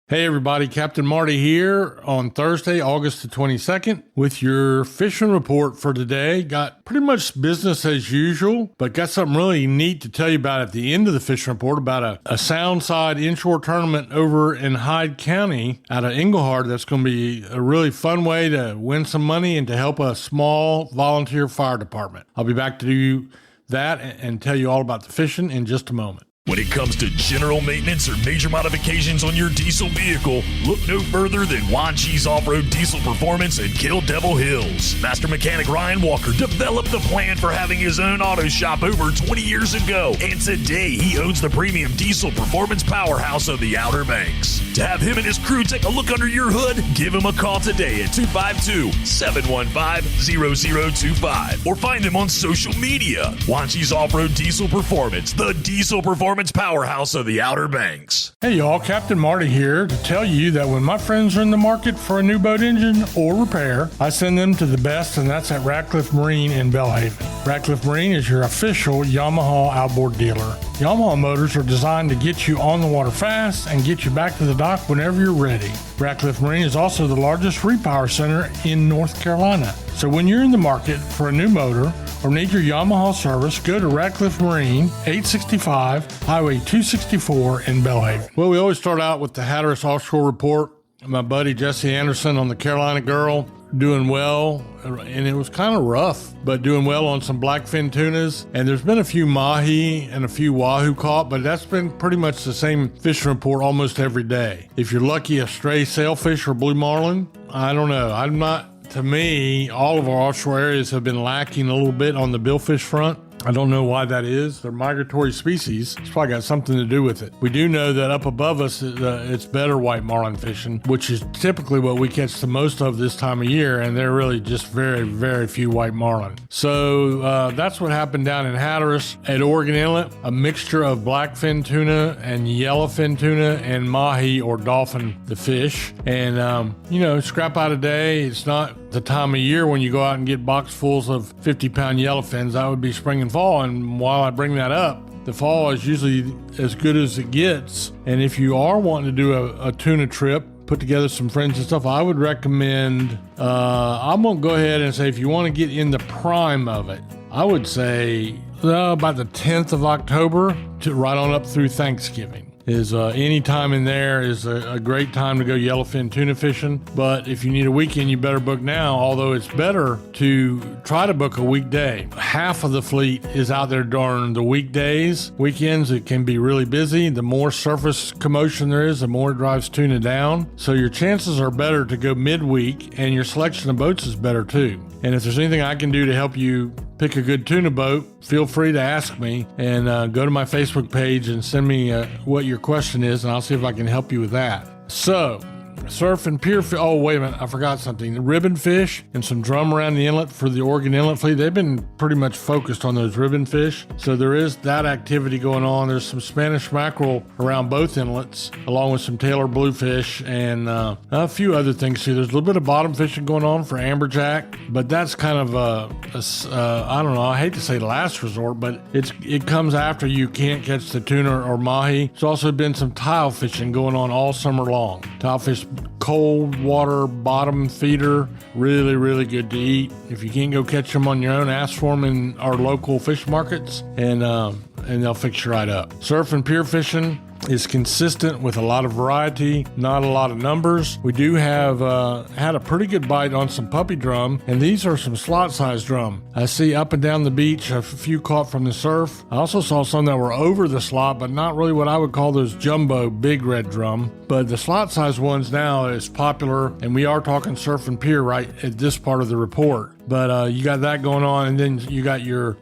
Hey everybody, Captain Marty here on Thursday, August the 22nd with your fishing report for today. Got pretty much business as usual, but got something really neat to tell you about at the end of the fishing report about a Soundside inshore tournament over in Hyde County out of Englehart. That's going to be a really fun way to win some money and to help a small volunteer fire department. I'll be back to do that and tell you all about the fishing in just a moment. When it comes to general maintenance or major modifications on your diesel vehicle, look no further than Wanchi's Off-Road Diesel Performance in Kill Devil Hills. Master mechanic Ryan Walker developed the plan for having his own auto shop over 20 years ago, and today he owns the premium diesel performance powerhouse of the Outer Banks. To have him and his crew take a look under your hood, give him a call today at 252-715-0025 or find him on social media. Wanchi's Off-Road Diesel Performance, the diesel performance powerhouse of the Outer Banks. Hey y'all, Captain Marty here to tell you that when my friends are in the market for a new boat engine or repair, I send them to the best, and that's at Ratcliffe Marine in Belhaven. Ratcliffe Marine is your official Yamaha outboard dealer. Yamaha motors are designed to get you on the water fast and get you back to the dock whenever you're ready. Ratcliffe Marine is also the largest repower center in North Carolina. So when you're in the market for a new motor or need your Yamaha service, go to Ratcliffe Marine, 865 Highway 264 in Belhaven. Well, we always start out with the Hatteras Offshore Report. My buddy Jesse Anderson on the Carolina Girl doing well, and it was kind of rough, but doing well on some blackfin tunas. And there's been a few mahi and a few wahoo caught, but that's been pretty much the same fishing report almost every day. If you're lucky, a stray sailfish or blue marlin, I don't know. To me, all of our offshore areas have been lacking a little bit on the billfish front. I don't know why that is. They're migratory species. It's probably got something to do with it. We do know that up above us, it's better white marlin fishing, which is typically what we catch the most of this time of year, and they're really just very, very few white marlin. So that's what happened down in Hatteras at Oregon Inlet, a mixture of blackfin tuna and yellowfin tuna and mahi or dolphin, the fish. And, scrap out a day. It's not the time of year when you go out and get boxfuls of 50-pound yellowfins. That would be spring and fall. And while I bring that up, the fall is usually as good as it gets. And if you are wanting to do a tuna trip, put together some friends and stuff, I would recommend, I'm going to go ahead and say if you want to get in the prime of it, I would say about the 10th of October to right on up through Thanksgiving. Any time in there is a great time to go yellowfin tuna fishing. But if you need a weekend, you better book now, although it's better to try to book a weekday. Half of the fleet is out there during the weekdays. Weekends, it can be really busy. The more surface commotion there is, the more it drives tuna down. So your chances are better to go midweek, and your selection of boats is better too. And if there's anything I can do to help you pick a good tuna boat, feel free to ask me, and go to my Facebook page and send me what your question is, and I'll see if I can help you with that. So, surf and pier fish. Oh, wait a minute. I forgot something. The ribbon fish and some drum around the inlet for the Oregon Inlet fleet. They've been pretty much focused on those ribbon fish. So there is that activity going on. There's some Spanish mackerel around both inlets, along with some Taylor bluefish and a few other things too. There's a little bit of bottom fishing going on for amberjack, but that's kind of I don't know. I hate to say last resort, but it comes after you can't catch the tuna or mahi. There's also been some tile fishing going on all summer long. Tile fish, cold water bottom feeder, really, really good to eat. If you can't go catch them on your own, ask for them in our local fish markets, and they'll fix you right up. Surf and pier fishing is consistent with a lot of variety, not a lot of numbers. We do have had a pretty good bite on some puppy drum, and these are some slot-sized drum. I see up and down the beach a few caught from the surf. I also saw some that were over the slot, but not really what I would call those jumbo big red drum. But the slot-sized ones now is popular, and we are talking surf and pier right at this part of the report. But you got that going on, and then you got your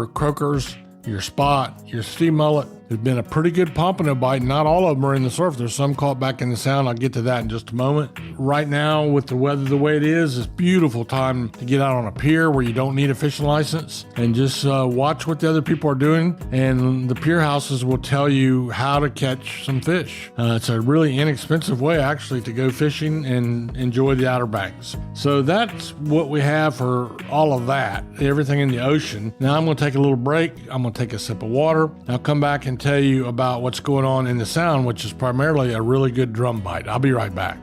croakers, your spot, your sea mullet. There's been a pretty good pompano bite. Not all of them are in the surf. There's some caught back in the sound. I'll get to that in just a moment. Right now, with the weather the way it is, it's a beautiful time to get out on a pier where you don't need a fishing license and just watch what the other people are doing. And the pier houses will tell you how to catch some fish. It's a really inexpensive way, actually, to go fishing and enjoy the Outer Banks. So that's what we have for all of that, everything in the ocean. Now I'm going to take a little break. I'm going to take a sip of water. I'll come back and tell you about what's going on in the Sound, which is primarily a really good drum bite. I'll be right back.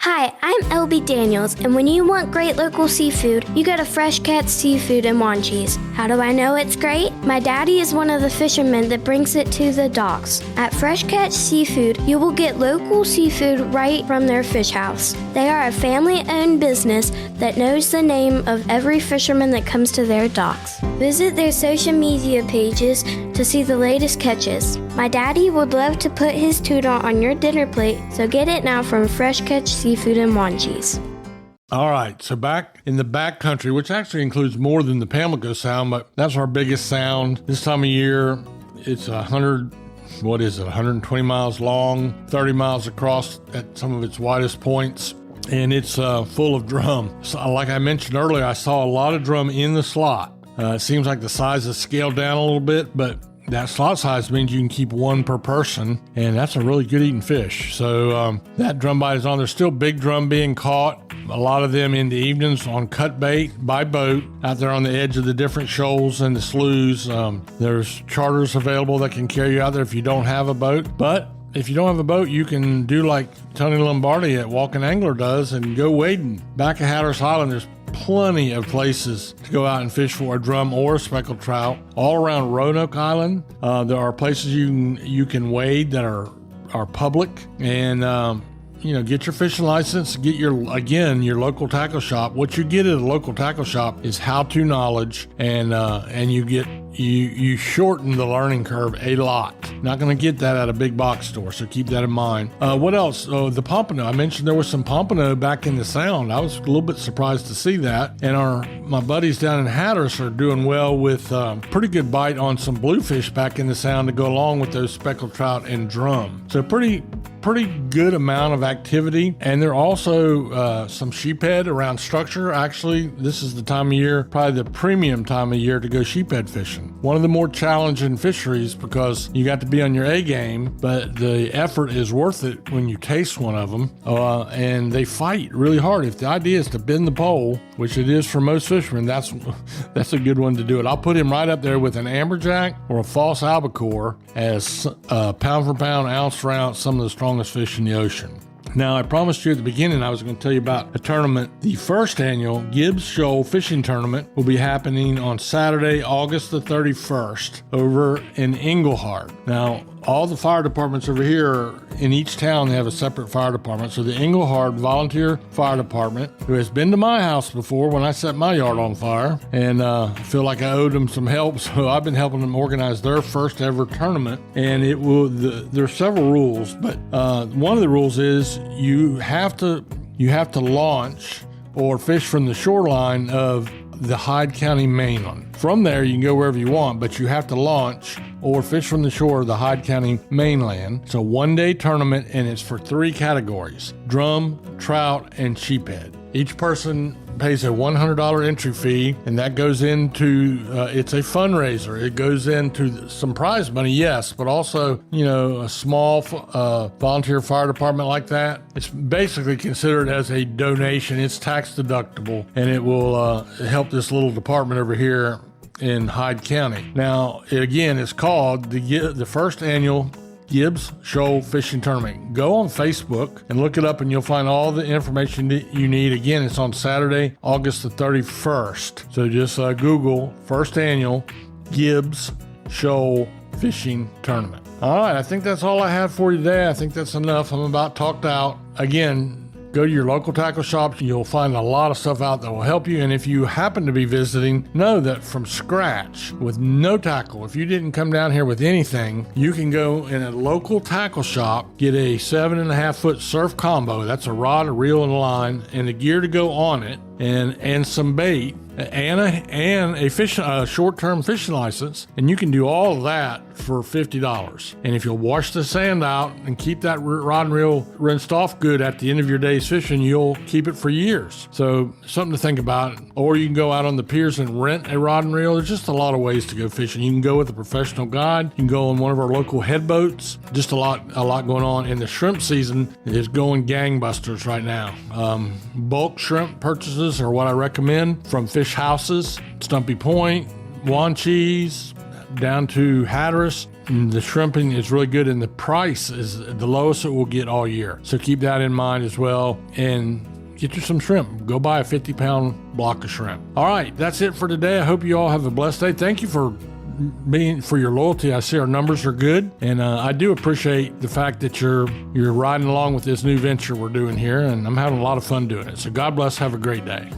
Hi, I'm LB Daniels, and when you want great local seafood, you go to Fresh Catch Seafood in Wanchese. How do I know it's great? My daddy is one of the fishermen that brings it to the docks. At Fresh Catch Seafood, you will get local seafood right from their fish house. They are a family-owned business that knows the name of every fisherman that comes to their docks. Visit their social media pages to see the latest catches. My daddy would love to put his tuna on your dinner plate, so get it now from Fresh Catch Seafood in Wanchese. All right, so back in the back country, which actually includes more than the Pamlico Sound, but that's our biggest sound. This time of year, it's 120 miles long, 30 miles across at some of its widest points, and it's full of drum. So, like I mentioned earlier, I saw a lot of drum in the slot. It seems like the size is scaled down a little bit, but that slot size means you can keep one per person, and that's a really good eating fish. So that drum bite is on. There's still big drum being caught, a lot of them in the evenings on cut bait by boat out there on the edge of the different shoals and the sloughs. There's charters available that can carry you out there if you don't have a boat. But if you don't have a boat, you can do like Tony Lombardi at Walking Angler does and go wading. Back at Hatteras Island, there's plenty of places to go out and fish for a drum or a speckled trout. All around Roanoke Island, there are places you can wade that are public, and get your fishing license, get your local tackle shop. What you get at a local tackle shop is how-to knowledge, and you shorten the learning curve a lot. Not going to get that at a big box store, so keep that in mind. What else? The pompano. I mentioned there was some pompano back in the Sound. I was a little bit surprised to see that. And my buddies down in Hatteras are doing well with pretty good bite on some bluefish back in the Sound to go along with those speckled trout and drum. So pretty good amount of activity. And there are also some sheephead around Structure. Actually, this is the time of year, probably the premium time of year to go sheephead fishing. One of the more challenging fisheries because you got to be on your A game, but the effort is worth it when you taste one of them. And they fight really hard. If the idea is to bend the pole, which it is for most fishermen, that's a good one to do it. I'll put him right up there with an amberjack or a false albacore as pound for pound, ounce for ounce, some of the strongest fish in the ocean. Now, I promised you at the beginning I was going to tell you about a tournament. The first annual Gibbs Shoal Fishing Tournament will be happening on Saturday, August the 31st over in Englehart. Now, all the fire departments over here in each town, they have a separate fire department. So the Englehart Volunteer Fire Department, who has been to my house before when I set my yard on fire, and I feel like I owed them some help. So I've been helping them organize their first ever tournament. And there are several rules, but one of the rules is you have to launch or fish from the shoreline of the Hyde County mainland. From there, you can go wherever you want, but you have to launch or fish from the shore of the Hyde County mainland. It's a one-day tournament, and it's for 3 categories: drum, trout, and sheephead. Each person pays a $100 entry fee, and that goes into, it's a fundraiser. It goes into some prize money, yes, but also, a small volunteer fire department like that, it's basically considered as a donation. It's tax deductible, and it will help this little department over here in Hyde County. Now, it's called the first annual Gibbs Shoal Fishing Tournament. Go on Facebook and look it up, and you'll find all the information that you need. Again, it's on Saturday, August the 31st. So just Google first annual Gibbs Shoal Fishing Tournament. All right, I think that's all I have for you today. I think that's enough. I'm about talked out. Again, go to your local tackle shops. You'll find a lot of stuff out that will help you. And if you happen to be visiting, know that from scratch, with no tackle, if you didn't come down here with anything, you can go in a local tackle shop, get a 7.5-foot surf combo. That's a rod, a reel, and a line, and the gear to go on it, and some bait, and a short-term fishing license, and you can do all of that for $50. And if you'll wash the sand out and keep that rod and reel rinsed off good at the end of your day's fishing, you'll keep it for years. So something to think about. Or you can go out on the piers and rent a rod and reel. There's just a lot of ways to go fishing. You can go with a professional guide. You can go on one of our local head boats. Just a lot going on. And the shrimp season is going gangbusters right now. Bulk shrimp purchases are what I recommend from Fish Houses, Stumpy Point, Wanchese, down to Hatteras. And the shrimping is really good, and the price is the lowest it will get all year. So keep that in mind as well, and get you some shrimp. Go buy a 50-pound block of shrimp. All right, that's it for today. I hope you all have a blessed day. Thank you for your loyalty. I see our numbers are good, and I do appreciate the fact that you're riding along with this new venture we're doing here, and I'm having a lot of fun doing it. So God bless. Have a great day.